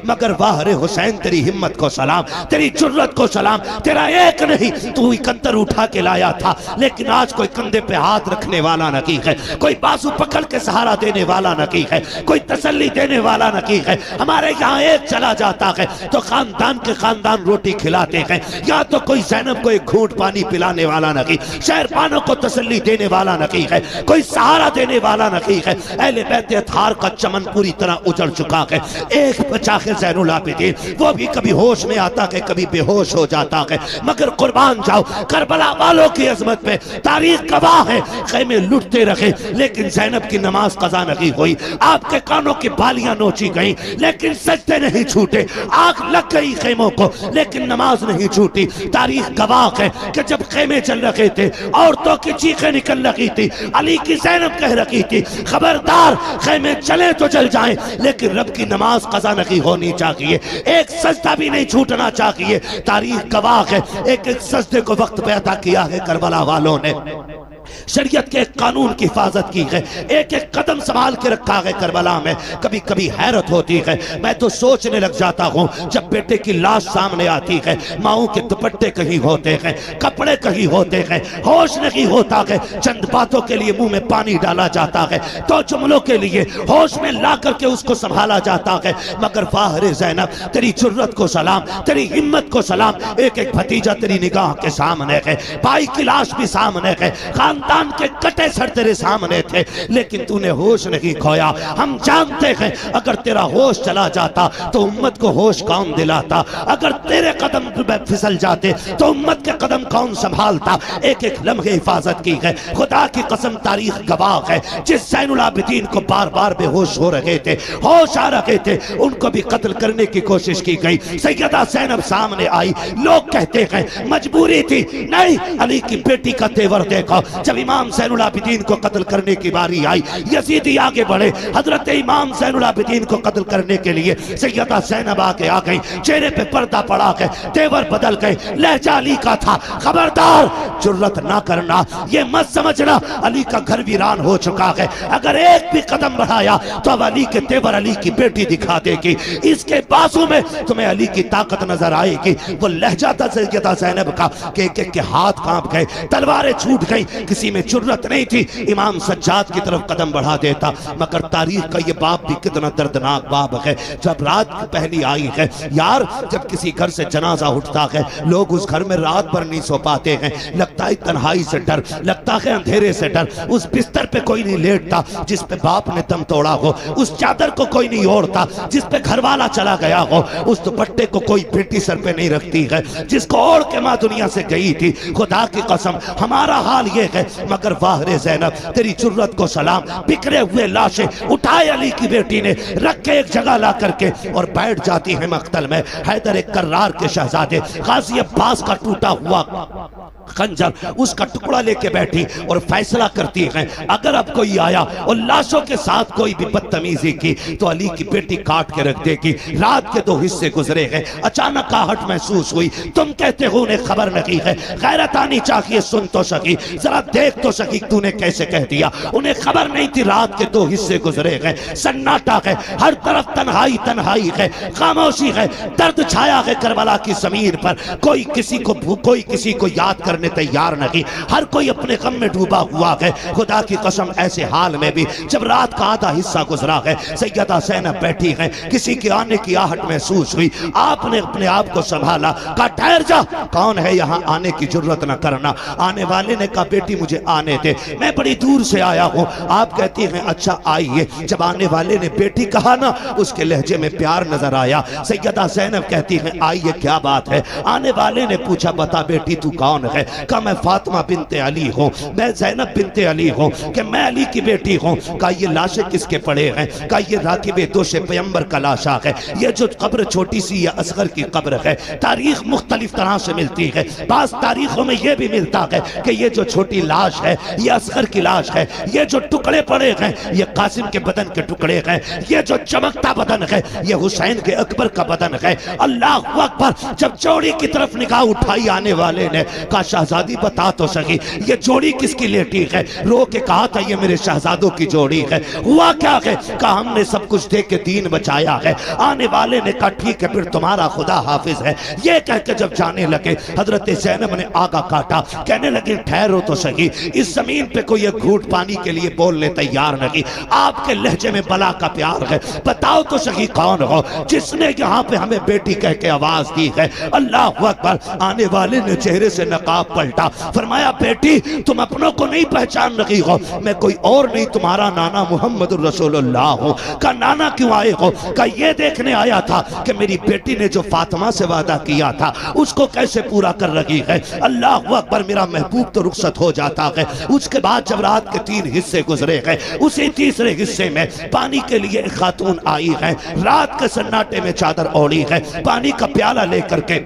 मगर वाह रे हुसैन तेरी हिम्मत को सलाम, तेरी जुर्रत को सलाम। तेरा एक नहीं तू इकंदर उठा के लाया था, लेकिन आज कोई कंधे पे हाथ रखने वाला नहीं है, कोई बाजू पकड़ के सहारा देने वाला नहीं है, कोई तसल्ली देने वाला नहीं है। हमारे यहाँ एक चला जाता है तो खानदान के खानदान रोटी खिलाते हैं, या तो कोई ज़ैनब को एक घूंट पानी पिलाने वाला नहीं, शहरबानों को तसल्ली देने वाला नहीं है, कोई सहारा देने वाला नहीं है। अहले बैत अतहार का चमन पूरी तरह उजड़ चुका है। एक बचा है ज़ैनुल आबिदीन, वो भी कभी होश में आता है कभी बेहोश हो जाता है, मगर कुर्बान जाओ करबला वालों की अजमत पे। तारीख गवाह है, खैमे लुटते रहे लेकिन ज़ैनब की नमाज कज़ा नहीं हुई, आपके कानों की बालियां नोची गई लेकिन सजदे नहीं छूटे, आग लग गई खेमों को लेकिन नमाज नहीं छूटी। तारीख गवाह है कि जब खेमे चल रहे थे औरतों की चीखें निकल रही थी, अली की ज़ैनब कह रही थी खबरदार खेमे चले तो चल जाएं लेकिन रब की नमाज कज़ा नहीं होनी चाहिए, एक सजदा भी नहीं छूटना चाहिए। तारीख गवाह है एक एक सजदे को वक्त पे अदा किया है करबला वालों ने, शरीयत के कानून की हिफाजत की है, एक एक कदम संभाल के रखा है करबला में। कभी कभी हैरत होती है, मैं तो सोचने लग जाता हूँ जब बेटे की लाश सामने आती है, माओं के दुपट्टे कहीं होते हैं, कपड़े कहीं होते हैं, होश नहीं होता है, चंद बातों के लिए मुंह में पानी डाला जाता है, तो जुमलों के लिए होश में ला करके उसको संभाला जाता है। मगर वाह रे ज़ैनब तेरी जुर्रत को सलाम, तेरी हिम्मत को सलाम। एक एक भतीजा तेरी निगाह के सामने है, भाई की लाश भी सामने है, खानदान के कटे सर तेरे सामने थे लेकिन तूने होश नहीं खोया। हम जानते हैं अगर तेरा होश चला जाता तो उम्मत को होश कौन दिलाता, अगर तेरे कदम फिसल जाते तो उम्मत के कदम कौन संभालता। एक एक लम्हे हिफाजत की है, खुदा की कसम तारीख गवाह है। जिस ज़ैनुल आबिदीन को बार बार बेहोश हो रहे थे, होश आ रहे थे, उनको भी कत्ल करने की कोशिश की गई। सैयदा ज़ैनब सामने आई, लोग कहते हैं मजबूरी थी, नहीं अली की बेटी का तेवर देखो। जब इमाम ज़ैनुल आबिदीन को कत्ल करने की बारी आई, यजीदी आगे बढ़े, हजरत इमाम ज़ैनुल आबिदीन को कत्ल करने के लिए सैयदा ज़ैनब आगे आ गई, चेहरे पे पर्दा पड़ा गए, तेवर बदल गए, लहजा अली का था। खबरदार जुर्रत ना करना, ये मत समझना अली का घर वीरान हो चुका है, अगर एक भी कदम बढ़ाया तो अब अली के तेवर अली की बेटी दिखा देगी, इसके बाजू में तुम्हें अली की ताकत नजर आएगी। वो लहजा था सैयदा ज़ैनब का कि एक के हाथ कांप गए, तलवारें छूट गई, किसी में जुर्रत नहीं थी इमाम सज्जाद की तरफ कदम बढ़ा देता। मगर तारीख का ये बाब भी कितना दर्दनाक बाब है। जब रात पहली आई है यार, जब किसी घर से जनाजा उठता है लोग उस घर में रात भर नहीं सो पाते हैं, लगता है तन्हाई से डर, लगता है अंधेरे से डर। उस बिस्तर पे कोई नहीं लेटता जिस पे बाप ने दम तोड़ा हो, उस चादर को कोई नहीं ओढ़ता जिस पे घरवाला चला गया हो, उस दुपट्टे को कोई बेटी सर पे नहीं रखती है जिसको ओढ़ के माँ दुनिया से गई थी। खुदा की कसम हमारा हाल ये है। मगर वाह रे ज़ैनब तेरी जुर्रत को सलाम, बिखरे हुए लाशें उठाए अली की बेटी ने रख के एक जगह ला करके और बैठ जाती है मक्तल में। हैदर एक कर्रार के शहजादे गाजी अब्बास का टूटा हुआ खंजर उसका टुकड़ा लेके बैठी और फैसला करती है अगर अब कोई आया और लाशों के साथ कोई भी बदतमीजी की तो अली की बेटी काट के रख देगी। रात के 2 हिस्से गुजरे हैं, अचानक आहट महसूस हुई, तुम कहते हो उन्हें खबर नहीं है, गैरत आनी चाहिए, सुन तो सकी, जरा देख तो सकी तूने कैसे कह दिया। उन्हें खबर नहीं थी रात के 2 हिस्से गुजरे हैं, सन्नाटा है, हर तरफ तन्हाई तन्हाई है, खामोशी है, दर्द छाया है करबला की जमीन पर। कोई किसी को याद करने तैयार नहीं, हर कोई अपने गम में डूबा हुआ है। खुदा की कसम ऐसे हाल में भी जब रात का आधा हिस्सा गुजरा है, सैयदा ज़ैनब बैठी है, किसी के आने की आहट महसूस हुई, आपने अपने आप को संभाला, कहा ठहर जा, कौन है यहाँ, आने की जरूरत न करना। आने वाले ने कहा बेटी मुझे आने दे, मैं बड़ी दूर से आया हूँ। आप कहती हैं अच्छा आइए। जब आने वाले ने बेटी कहा ना, उसके लहजे में प्यार नजर आया। सैयदा ज़ैनब कहती है आइए क्या बात है। आने वाले ने पूछा बता बेटी तू कौन है। कहा मैं फातिमा बिनते अली हूँ, मैं ज़ैनब बिनते अली हूँ, कि मैं अली की बेटी हूँ। कहा ये लाशें किसके पड़े हैं। कहा ये राकिब दोषे पैगंबर का लाशा है, ये जो कब्र छोटी सी या असगर की कब्र है। तारीख मुख्तलिफ तरह से मिलती है, बास तारीखों में यह भी मिलता है कि ये जो छोटी लाश है ये असगर की लाश है, ये जो टुकड़े पड़े हैं ये कासिम के बदन के टुकड़े हैं, ये जो चमकता बदन है ये हुसैन के अकबर का बदन है। अल्लाह अकबर। जब चौड़ी की तरफ निगाह उठाई आने वाले ने, कहा शहजादी बता तो सही ये जोड़ी किसकी लेटी है। रो के कहा था ये मेरे शहजादों की जोड़ी है। हुआ क्या है, कहा हमने सब कुछ दे के दीन बचाया है। आने वाले ने कहा ठीक है फिर तुम्हारा खुदा हाफिज है। ये कह के जब जाने लगे हजरत ज़ैनब ने आगा काटा, कहने लगे ठहरो तो सही, इस जमीन पे कोई एक घूंट पानी के लिए बोलने तैयार नहीं। आपके लहजे में बला का प्यार है, बताओ तो सही कौन हो जिसने यहाँ पे हमें बेटी कह के आवाज दी है। अल्लाह अकबर। आने वाले ने चेहरे से नकाब पलटा, फरमाया बेटी तुम अपनों को नहीं पहचान रही हो, मैं कोई और नहीं तुम्हारा नाना मोहम्मद रसूलुल्लाह हो। का नाना क्यों आए हो? का ये देखने आया था कि मेरी बेटी ने जो फातिमा से वादा किया था उसको कैसे पूरा कर रही है। अल्लाह अकबर। मेरा महबूब तो रुखसत हो जाता है। उसके बाद जब रात के 3 हिस्से गुजरे हैं, उसी तीसरे हिस्से में पानी के लिए एक खातून आई है, रात के सन्नाटे में चादर ओढ़ी है, पानी का प्याला लेकर के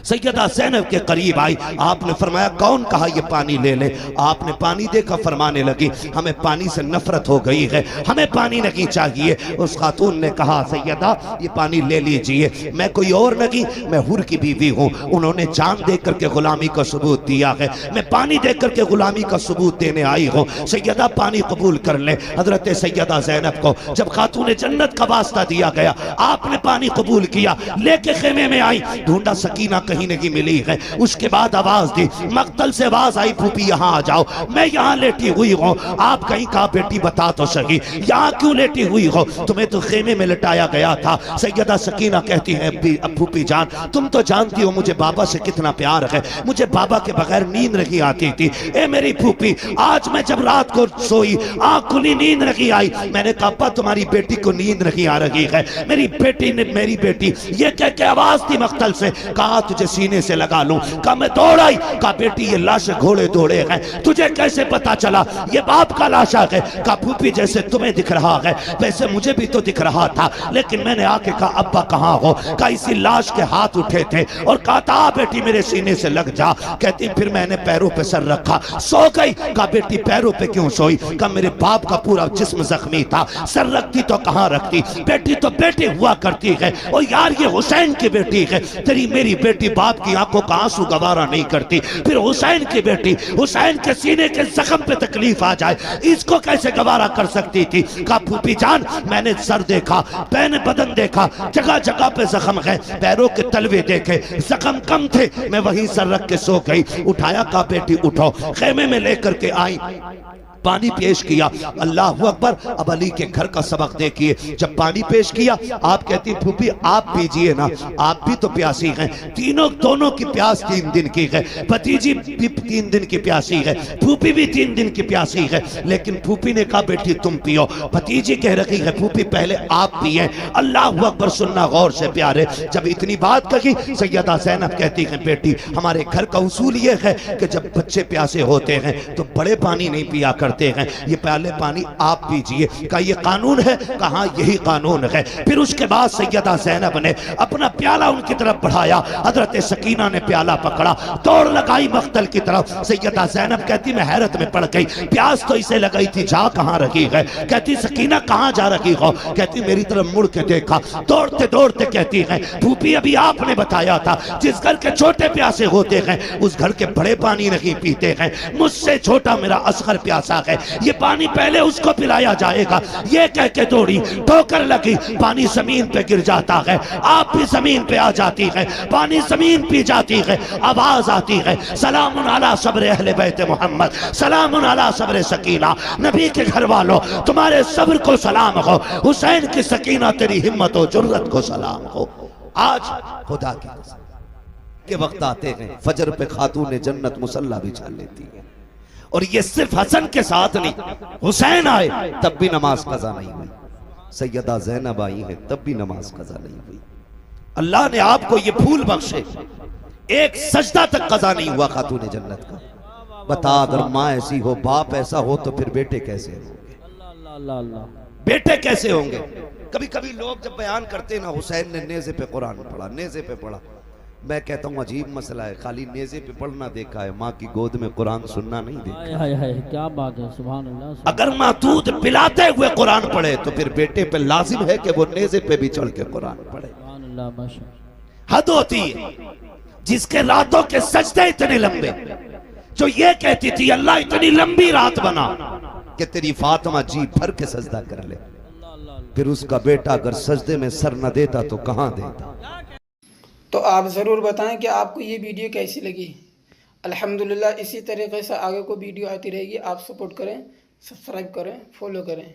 सैयदा ज़ैनब के करीब आई। आपने फरमाया कौन कहा ये पानी ले ले। आपने पानी देखा, फरमाने लगी हमें पानी से नफरत हो गई है, हमें पानी नहीं चाहिए। उस खातून ने कहा सैयदा ये पानी ले लीजिए, मैं कोई और नहीं, मैं हुर की बीवी हूँ। उन्होंने जान दे करके गुलामी का सबूत दिया है, मैं पानी दे करके गुलामी का सबूत देने आई हूँ। सैयदा पानी कबूल कर ले। हजरत सैयदा ज़ैनब को जब खातून जन्नत का वास्ता दिया गया, आपने पानी कबूल किया, लेके खेमे में आई, ढूंढा सकीना कहीं नहीं मिली है। उसके बाद आवाज दी, मक्तल से आवाज आई फूफी यहाँ आ जाओ, मैं यहाँ लेटी हुई हूँ। आप कहीं कहा बेटी बता तो सही यहाँ क्यों लेटी हुई हो? तुम्हें तो खेमे में लटाया गया था। सैयदा सकीना कहती है फूफी जान तुम तो जानती हो मुझे बाबा से कितना प्यार है, मुझे बाबा के बगैर नींद नहीं आती थी। ए मेरी फूफी आज मैं जब रात को सोई आँख खुली नींद नहीं आई, मैंने कहा अब्बा तुम्हारी बेटी को नींद नहीं आ रही है। मेरी बेटी ने मेरी बेटी ये कह के आवाज दी मक्तल से, कहा तुझे सीने से लगा लूं। कहा मैं दौड़ आई, कहा बेटी ये लाश घोड़े दौड़े हैं, तुझे कैसे पता चला ये बाप का लाशा है? कहा फूफी जैसे तुम्हें दिख रहा है वैसे मुझे भी तो दिख रहा था, लेकिन मैंने आके कहा अब्बा कहाँ हो? कहा इसी लाश के हाथ उठे थे और कहा था बेटी मेरे सीने से लग जा। कहती फिर मैंने पैरों पे सर रखा, सो गई। कहा बेटी पैरों पे क्यों सोई? कहा मेरे बाप का पूरा जिस्म जख्मी था, सर रखती तो कहाँ रखती, बेटी तो बेटी हुआ करती है। और यार ये हुसैन की बेटी है, तेरी मेरी बेटी बाप की आंखों का आंसू गवारा नहीं करती, फिर हुसैन की बेटी हुसैन के सीने के जख्म पे तकलीफ आ जाए इसको कैसे गवारा कर सकती थी? कहा फूफी जान मैंने सर देखा, मैंने बदन देखा, जगह जगह पे जख्म है, पैरों के तलवे देखे जख्म कम थे, मैं वहीं सर रख के सो गई। उठाया कहा बेटी उठो, खेमे में लेकर के आई, पानी पेश किया। अल्लाह अकबर। अब अली के घर का सबक देखिए, जब पानी पेश किया आप कहती फूफी आप पीजिए ना, आप भी तो प्यासी हैं। दोनों की प्यास 3 दिन की है, भतीजी भी 3 दिन की प्यासी है, फूफी भी 3 दिन की प्यासी है। लेकिन फूफी ने कहा बेटी तुम पियो, भतीजी कह रही है फूफी पहले आप पिए। अल्लाह अकबर। सुनना गौर से प्यारे, जब इतनी बात कही सैयदा ज़ैनब कहती है बेटी हमारे घर का उसूल ये है कि जब बच्चे प्यासे होते हैं तो बड़े पानी नहीं पिया कर हैं, ये पहले पानी आप पीजिए। का ये कानून है? कहा यही कानून है। फिर उसके बाद सैयदा ज़ैनब ने अपना प्याला उनकी तरफ बढ़ाया, हजरत सकीना ने प्याला पकड़ा, दौड़ लगाई मख्तल की तरफ। सैयदा ज़ैनब कहती मैं हैरत में पड़ गई, प्यास तो इसे लगाई थी, जा कहां रही है? कहती सकीना कहां जा रही हो? कहती मेरी तरफ मुड़ के देखा, दौड़ते दौड़ते कहती है फूफी अभी आपने बताया था जिस घर के छोटे प्यासे होते हैं उस घर के बड़े पानी नहीं पीते हैं, मुझसे छोटा मेरा असगर प्यासा है, ये पानी पहले उसको पिलाया जाएगा। ये कह के दौड़ी, ठोकर लगी, पानी जमीन पे गिर जाता है, आप भी जमीन पे आ जाती है, पानी जमीन पी जाती है। आवाज आती है सलामुन अला सब्र अहले बैत मोहम्मद, सलामुन अला सब्र सकीना, नबी के घर वालों तुम्हारे सब्र को सलाम हो, हुसैन की सकीना तेरी हिम्मत और जुर्रत को सलाम हो। आज खुदा के वक्त आते हैं फजर पे खातून जन्नत मुसल्ला बिछा लेती है, और ये सिर्फ हसन के साथ नहीं, हुसैन आए तब भी नमाज कज़ा नहीं हुई, सैयदा ज़ैनब आई है तब भी नमाज कज़ा नहीं हुई। अल्लाह ने आपको ये फूल बख्शे, एक सजदा तक कज़ा नहीं हुआ खातून जन्नत का। बता अगर माँ ऐसी हो, बाप ऐसा हो, तो फिर बेटे कैसे होंगे? बेटे कैसे होंगे? कभी कभी लोग जब बयान करते ना हुसैन ने नेज़े पे कुरान पढ़ा, नेज़े पे पढ़ा, मैं कहता हूँ अजीब मसला है, खाली नेज़े पे पढ़ना देखा है, माँ की गोद में कुरान सुनना नहीं देखा। हाय हाय क्या बात है, सुभान अल्लाह। अगर माँ दूध पिलाते हुए कुरान पढ़े तो फिर बेटे पे लाजिम है कि वो नेज़े पे भी चढ़ के कुरान पढ़े। हद होती है। जिसके रातों के सजदे इतने लंबे, जो ये कहती थी अल्लाह इतनी लंबी रात बना कि तेरी फातिमा जी भर के सजदा कर ले, फिर उसका बेटा अगर सजदे में सर न देता तो कहां देता। तो आप ज़रूर बताएं कि आपको ये वीडियो कैसी लगी। अल्हम्दुलिल्लाह इसी तरीके से आगे को वीडियो आती रहेगी। आप सपोर्ट करें, सब्सक्राइब करें, फॉलो करें।